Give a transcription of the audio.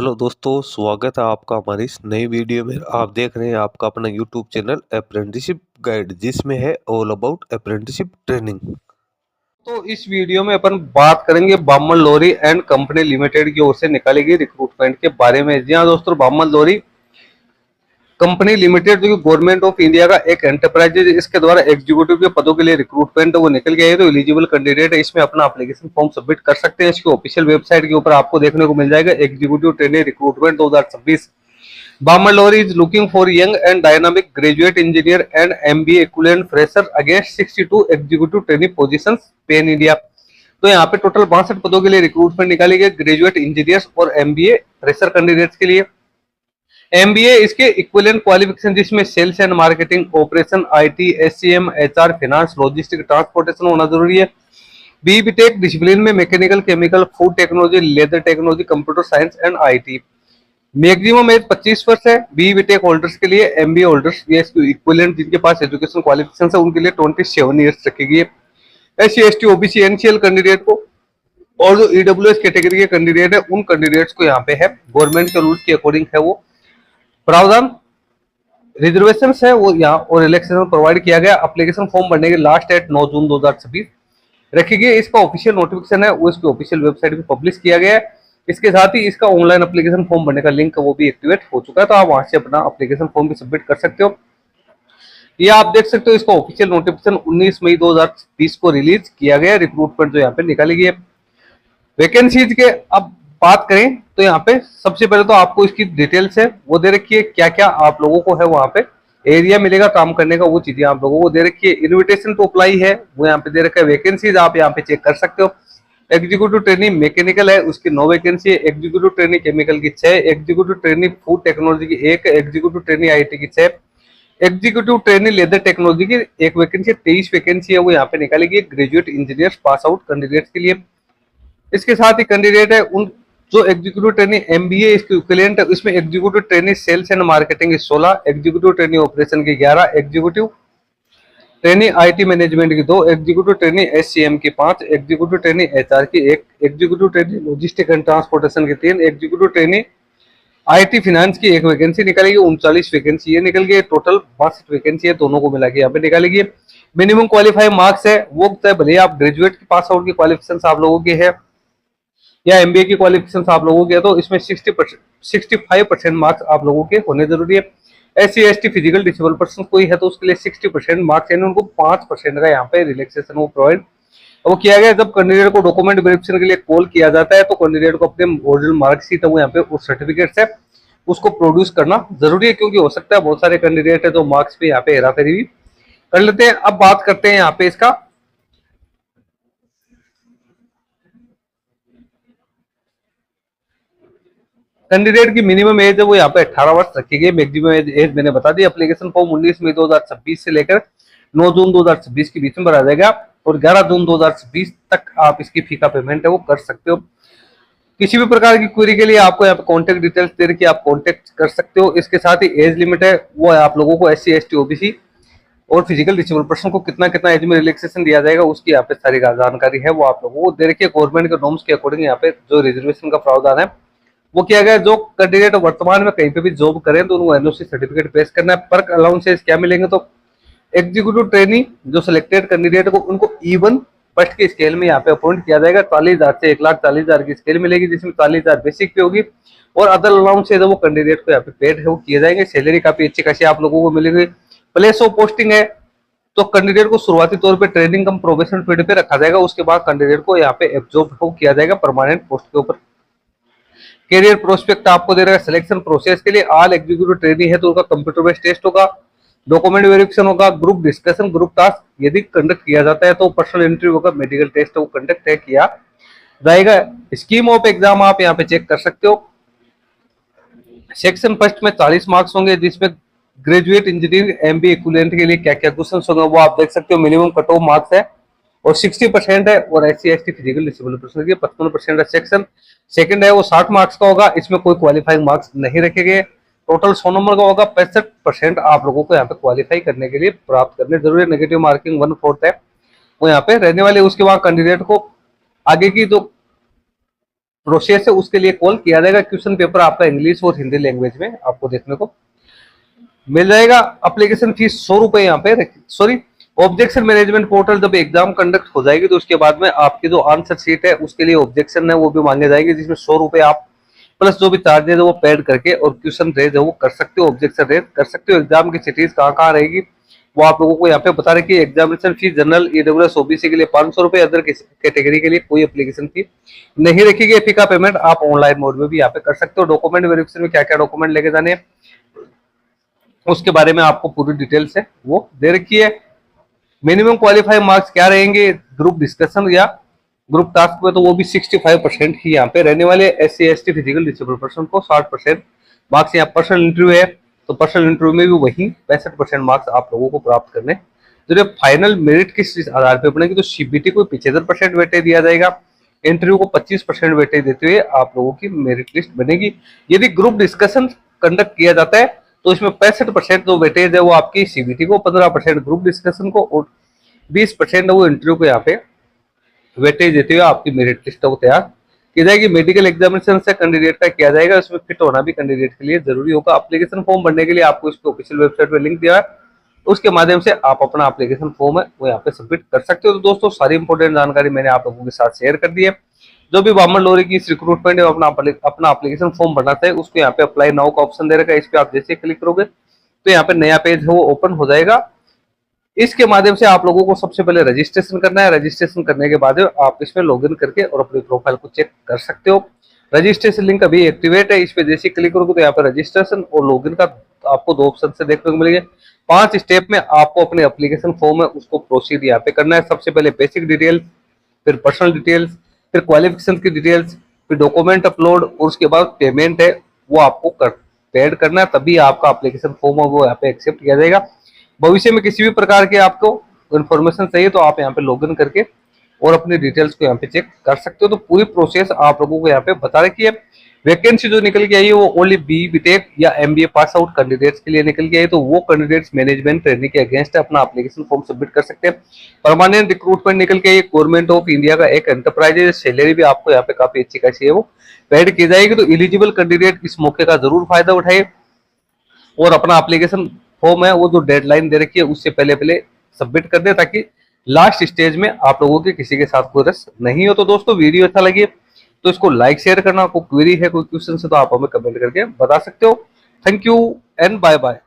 Hello दोस्तों, स्वागत है आपका हमारी इस नई वीडियो में। आप देख रहे हैं आपका अपना यूट्यूब चैनल अप्रेंटिसशिप गाइड, जिसमें है ऑल अबाउट अप्रेंटिसशिप ट्रेनिंग। तो इस वीडियो में अपन बात करेंगे बामन लोरी एंड कंपनी लिमिटेड की ओर से निकाली गई रिक्रूटमेंट के बारे में। जी हाँ दोस्तों, बामन लोरी कंपनी लिमिटेड जो कि गवर्नमेंट ऑफ इंडिया का एक एंटरप्राइज है, इसके द्वारा एग्जीक्यूटिव के पदों के लिए रिक्रूटमेंट वो निकल गया है। तो एलिजिबल कैंडिडेट है इसमें अपना एप्लीकेशन फॉर्म सबमिट कर सकते हैं। इसकी ऑफिशियल वेबसाइट के ऊपर आपको देखने को मिल जाएगा executive trainee recruitment 2026। Balmer Lawrie is looking for young and dynamic graduate engineer and MBA equivalent fresher against 62 executive trainee positions pan India। तो यहाँ पे टोटल 62 पदों के लिए रिक्रूटमेंट निकाली गई ग्रेजुएट इंजीनियर्स और MBA फ्रेशर कैंडिडेट्स के लिए। MBA इसके इक्विवेलेंट क्वालिफिकेशन जिसमें sales and marketing, operation, IT, SCM, HR, finance, logistic, transportation होना जरूरी है। BTech डिसिप्लिन में mechanical, chemical, food technology, leather technology, computer science and IT। Maximum age 25 वर्ष है BTech होल्डर्स के लिए। MBA होल्डर्स ये इक्विवेलेंट जिनके पास एजुकेशन क्वालिफिकेशन है उनके लिए 27 ईयर्स रखी गई है। SC, ST, OBC, NCL candidate को और जो EWS कैटेगरी के कैंडिडेट है उन कैंडिडेट्स को यहाँ पे है गवर्नमेंट के रूल्स के अकॉर्डिंग है वो प्रावधान रिजर्वेशन है वो यहाँ और रिलैक्सेशन प्रोवाइड किया गया। एप्लीकेशन फॉर्म भरने की लास्ट डेट 9 जून 2026 रखी गई। इसका ऑफिशियल नोटिफिकेशन है वो इसकी ऑफिशियल वेबसाइट पे पब्लिश किया गया है। इसके साथ ही इसका ऑनलाइन एप्लीकेशन फॉर्म भरने का लिंक वो भी एक्टिवेट हो चुका है, तो आप वहां से अपना एप्लीकेशन फॉर्म भी सबमिट कर सकते हो। ये आप देख सकते हो इसका ऑफिशियल नोटिफिकेशन 19 मई 2020 को रिलीज किया गया। रिक्रूटमेंट जो यहाँ पे निकाली गई है वैकेंसीज के अब बात करें तो यहाँ पे सबसे पहले तो आपको इसकी डिटेल्स है वो दे रखी है, क्या क्या आप लोगों को है वहां पे एरिया मिलेगा काम करने का, वो चीजें आप लोगों को दे रखी है। इन्विटेशन टू अप्लाई है वो यहाँ पे दे रखा है। वैकेंसीज आप यहाँ पे चेक कर सकते हो। एग्जीक्यूटिव ट्रेनिंग मैकेनिकल है उसकी 9 वैकेंसी है। एग्जीक्यूटिव ट्रेनिंग केमिकल की 6, एग्जीक्यूटिव ट्रेनिंग फूड टेक्नोलॉजी की 1, एग्जीक्यूटिव ट्रेनिंग IT की 6, एग्जीक्यूटिव ट्रेनिंग लेदर टेक्नोलॉजी की 1 वैकेंसी। 23 वैकेंसी है वो यहाँ पे निकाली गई graduate engineer pass out candidates के लिए। इसके साथ ही कैंडिडेट है उन जो एग्जीक्यूटिव ट्रेनिंग MBA इसके इक्विवेलेंट है इसमें executive training sales and marketing की 16, एग्जीक्यूटिव ट्रेनिंग ऑपरेशन की 11, एग्जीक्यूटिव ट्रेनिंग IT मैनेजमेंट की 2, एग्जीक्यूटिव ट्रेनिंग SCM की 5, एग्जीक्यूटिव ट्रेनिंग HR की 1, executive training logistic and transportation की 3, एग्जीक्यूटिव ट्रेनिंग IT फाइनेंस की 1 वैकेंसी निकालेगी। 39 वैकेंसी ये निकल गई। टोटल 62 वैकेंसी है दोनों को मिला के यहाँ पे निकालेगी। मिनिमम क्वालिफाइंग मार्क्स है वो भले आप ग्रेजुएट की पास आउट की क्वालिफिकेशन आप लोगों की है या MBA की क्वालिफिकेशन आप लोगों के, तो इसमें 65% मार्क्स आप लोगों के होने जरूरी है। SC, ST physical disable person कोई है तो उसके लिए 60% मार्क्स यानी उनको 5% का यहाँ पे रिलैक्सेशन वो प्रोवाइड वो किया गया। जब कैंडिडेट को डॉक्यूमेंट वेरिफिकेशन के लिए कॉल किया जाता है तो कैंडिडेट को अपने ओरिजिनल मार्कशीट है वो यहाँ पे उस सर्टिफिकेट से उसको प्रोड्यूस करना जरूरी है, क्योंकि हो सकता है बहुत सारे कैंडिडेट है जो मार्क्स पे यहाँ पे हेराफेरी भी कर लेते हैं। अब बात करते हैं यहाँ पे इसका कैंडिडेट की मिनिमम एज है वो यहाँ पे 18 वर्ष रखी गई। मैक्सिमम एज मैंने बता दी। एप्लीकेशन फॉर्म 19 मई 2026 से लेकर 9 जून 2026 के बीच में भरा जाएगा और 11 जून 2026 तक आप इसकी फी का पेमेंट है वो कर सकते हो। किसी भी प्रकार की क्वेरी के लिए आपको यहाँ पे कॉन्टेक्ट डिटेल्स दे रखी है, आप कॉन्टेक्ट कर सकते हो। इसके साथ ही एज लिमिट है वो आप लोगों को SC, ST, OBC और फिजिकल डिसेबल पर्सन को कितना कितना एज में रिलैक्सेशन दिया जाएगा उसकी यहाँ पे सारी जानकारी है वो आप लोगों को दे रखी है। गवर्नमेंट के नॉर्म्स के अकॉर्डिंग यहाँ पे जो रिजर्वेशन का प्रावधान है वो किया गया। जो कैंडिडेट वर्तमान में कहीं पे भी जॉब करें तो उनको NOC सर्टिफिकेट पेश करना है। पर अलाउंसेस क्या मिलेंगे तो एग्जीक्यूटिव ट्रेनिंग जो सिलेक्टेड कैंडिडेट को उनको E1 फर्स्ट के स्केल में यहाँ पे अपॉइंट किया जाएगा। 40,000 से 1,40,000 की स्केल मिलेगी, जिसमें 40,000 बेसिक पे होगी और अदर अलाउंसेस वो कैंडिडेट को यहाँ पे पेड है वो किए जाएंगे। सैलरी काफी अच्छी खासी आप लोगों को मिलेगी। प्लेस ऑफ पोस्टिंग है तो कैंडिडेट को शुरुआती तौर पे ट्रेनिंग कम प्रोबेशन पीरियड पे रखा जाएगा, उसके बाद कैंडिडेट को यहाँ पे एब्जॉर्ब किया जाएगा परमानेंट पोस्ट के ऊपर। कैरियर प्रोस्पेक्ट आपको दे रहा है। सिलेक्शन प्रोसेस के लिए ऑल एग्जीक्यूटिव ट्रेनिंग है तो उनका कंप्यूटर बेस्ड टेस्ट होगा, डॉक्यूमेंट वेरिफिकेशन होगा, ग्रुप डिस्कशन, ग्रुप टास्क यदि कंडक्ट किया जाता है तो पर्सनल इंटरव्यू होगा, मेडिकल टेस्ट वो कंडक्ट है किया जाएगा। स्कीम ऑफ एग्जाम आप यहाँ पे चेक कर सकते हो। सेक्शन फर्स्ट में 40 मार्क्स होंगे, जिसमें ग्रेजुएट इंजीनियरिंग MBA इक्विवेलेंट के लिए क्या क्या क्वेश्चन होंगे वो आप देख सकते हो। मिनिमम कट ऑफ मार्क्स है और 60% है और SC, ST physical disable person के 55% है। सेक्शन सेकंड है वो 60 मार्क्स का होगा, इसमें कोई क्वालिफाइंग मार्क्स नहीं रखे गए। टोटल 100 नंबर का होगा। 65% आप लोगों को यहाँ पे क्वालिफाई करने के लिए प्राप्त करने जरूरी है। नेगेटिव मार्किंग 1/4 है वो यहाँ पे रहने वाले। उसके बाद कैंडिडेट को आगे की जो प्रोसेस है उसके लिए कॉल किया जाएगा। क्वेश्चन पेपर आपका इंग्लिश और हिंदी लैंग्वेज में आपको देखने को मिल जाएगा। एप्लीकेशन फीस 100 रुपए यहाँ पे, सॉरी, ऑब्जेक्शन मैनेजमेंट पोर्टल जब एग्जाम कंडक्ट हो जाएगी तो उसके बाद में आपकी जो आंसर शीट है उसके लिए ऑब्जेक्शन है वो भी मांगे जाएगी, जिसमें 100 रुपए आप प्लस जो भी चार्जेज है वो पेड करके और क्वेश्चन रेज है वो कर सकते हो, ऑब्जेक्शन रेज कर सकते हो। एग्जाम की सिटीज कहाँ कहाँ रहेगी वो आप लोगों को यहाँ पे बता रखी है। Examination fees general, EWS, OBC के लिए 500 रुपए, अदर कैटेगरी के लिए कोई एप्लीकेशन फी नहीं रखी गई। फी का पेमेंट आप ऑनलाइन मोड में भी यहाँ पे कर सकते हो। डॉक्यूमेंट वेरिफिकेशन में क्या क्या डॉक्यूमेंट लेके जाने हैं उसके बारे में आपको पूरी डिटेल्स है वो दे रखी है। मिनिमम क्वालिफाइंग मार्क्स क्या रहेंगे ग्रुप डिस्कशन या ग्रुप टास्क में, तो वो भी 65% ही यहाँ पे रहने वाले। SC ST physical disable person को 60% मार्क्स। यहाँ पर्सनल इंटरव्यू है तो पर्सनल इंटरव्यू में भी वही 65% मार्क्स आप लोगों को प्राप्त करने। जो फाइनल मेरिट किस आधार पर बनेगी, तो CBT को 75% वेटेज दिया जाएगा, इंटरव्यू को 25% वेटेज देते हुए आप लोगों की मेरिट लिस्ट बनेगी। यदि ग्रुप डिस्कशन कंडक्ट किया जाता है तो इसमें 65% जो वेटेज है वो आपकी CBT को, 15% ग्रुप डिस्कशन को और 20% वो इंटरव्यू को यहाँ पे वेटेज देते हुए आपकी मेरिट लिस्ट को तैयार की जाएगी। मेडिकल एग्जामिनेशन से कैंडिडेट का किया जाएगा, इसमें फिट होना भी कैंडिडेट के लिए जरूरी होगा। एप्लीकेशन फॉर्म भरने के लिए आपको इसके ऑफिशियल वेबसाइट पर लिंक दिया है, उसके माध्यम से आप अपना एप्लीकेशन फॉर्म है वो यहाँ पे सबमिट कर सकते हो। तो दोस्तों सारी इंपोर्टेंट जानकारी मैंने आप लोगों के साथ शेयर कर दी है। जो भी बामन लोरी की इस रिक्रूटमेंट है अपना एप्लीकेशन फॉर्म भरना है उसको यहाँ पे अप्लाई नाउ का ऑप्शन दे रखा है, इस पे आप जैसे क्लिक करोगे तो यहाँ पे नया पेज है वो ओपन हो जाएगा। इसके माध्यम से आप लोगों को सबसे पहले रजिस्ट्रेशन करना है। रजिस्ट्रेशन करने के बाद आप इसमें लॉगिन करके और अपनी प्रोफाइल को चेक कर सकते हो। रजिस्ट्रेशन लिंक अभी एक्टिवेट है, इस पे जैसे क्लिक करोगे तो यहाँ पे रजिस्ट्रेशन और लॉगिन का आपको 2 ऑप्शन से देखने को मिलेंगे। 5 स्टेप में आपको अपने एप्लीकेशन फॉर्म है उसको प्रोसीड यहाँ पे करना है। सबसे पहले बेसिक डिटेल्स, फिर पर्सनल डिटेल्स, फिर क्वालिफिकेशन की डिटेल्स, फिर डॉक्यूमेंट अपलोड और उसके बाद पेमेंट है वो आपको पेड करना है, तभी आपका एप्लीकेशन फॉर्म है वो यहाँ पे एक्सेप्ट किया जाएगा। भविष्य में किसी भी प्रकार के आपको इन्फॉर्मेशन चाहिए तो आप यहाँ पे लॉगिन करके और अपनी डिटेल्स को यहाँ पे चेक कर सकते हो। तो पूरी प्रोसेस आप लोगों को यहाँ पे बता रखी है। वैकेंसी जो निकल के आई है वो ओनली BTech या MBA पास आउट कैंडिडेट्स के लिए निकल के आई है, तो वो कैंडिडेट्स मैनेजमेंट ट्रेनिंग के अगेंस्ट अपना एप्लीकेशन फॉर्म सबमिट कर सकते हैं। परमानेंट रिक्रूटमेंट निकल के आई, गवर्नमेंट ऑफ इंडिया का एक एंटरप्राइज है, सैलरी भी आपको यहाँ पे काफी अच्छी खासी है वो पेड की जाएगी। तो एलिजिबल कैंडिडेट इस मौके का जरूर फायदा उठाए और अपना एप्लीकेशन फॉर्म है वो जो डेडलाइन दे रखी है उससे पहले सबमिट कर दे, ताकि लास्ट स्टेज में आप लोगों के किसी के साथ कोई रस नहीं हो। तो दोस्तों वीडियो अच्छा लगे तो इसको लाइक शेयर करना। कोई क्वेरी है, कोई क्वेश्चन है तो आप हमें कमेंट करके बता सकते हो। Thank you and bye bye.